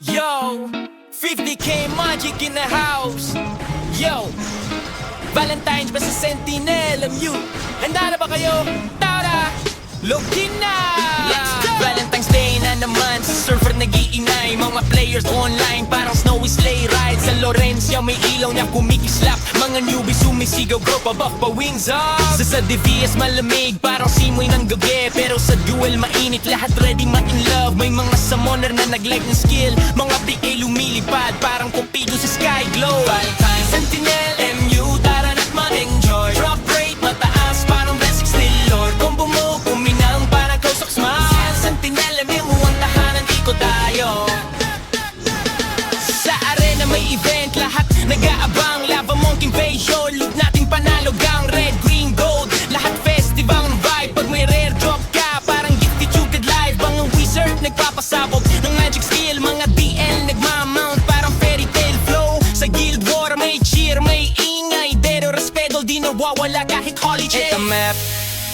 Yo, 50K Magic in the house. Yo, Valentine's ba sa Sentinel MU? Handa na ba kayo? Tara, login na! Valentine's Day na naman, sa surfer nag-iingay. Mga players online, parang snowy sleigh ride. Sa Lorencia may ilaw na kumikislap. Mga newbies sumisigaw, bro, pabak pa wings up. Sa DVS malamig, parang simoy ng gabi. Pero sa duel mainit, lahat ready ma-in love. May mga summoner na nag-like ng skill. Mga PA lumilipad, parang kupido sa sky glow. Valentine's Sentinel MU, tara na't mag-enjoy. Drop rate mataas, parang blessing still Lord. Combo mo, kuminang parang kausok smile. Sentinel MU, ang tahanan, iko tayo. Sa arena may event, lahat nag-aabang. Lava Monk Invasion, loot natin panalo gang. Red, green, gold, lahat festival ng vibe. Pag may rare drop ka, parang gifted Cupid live. Mga wizard nagpapasabog ng magic skill. Mga DL nagmamount, parang fairy tale flow. Sa guild war may cheer, may ingay. Pero respeto di nawawala kahit holiday. Ito map,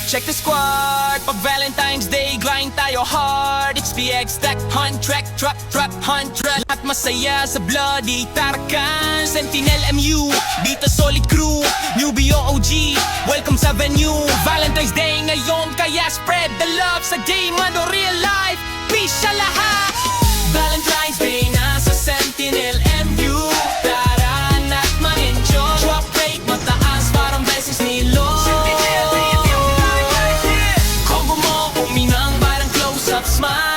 check the squad. Pag Valentine's Day, grind tayo hard. It's PX, stack, hunt, track, truck, 100. At masaya sa bloody Tarkan. Sentinel MU, dito solid crew. Newbie OG, welcome sa venue. Valentine's Day ngayon, kaya spread the love. Sa game, ano real life, peace sa lahat. Valentine's Day na sa Sentinel MU. Tara na't mag-enjoy. Drop rate mataas, parang blessings ni Lord. Combo mo, uminang parang close-up smile.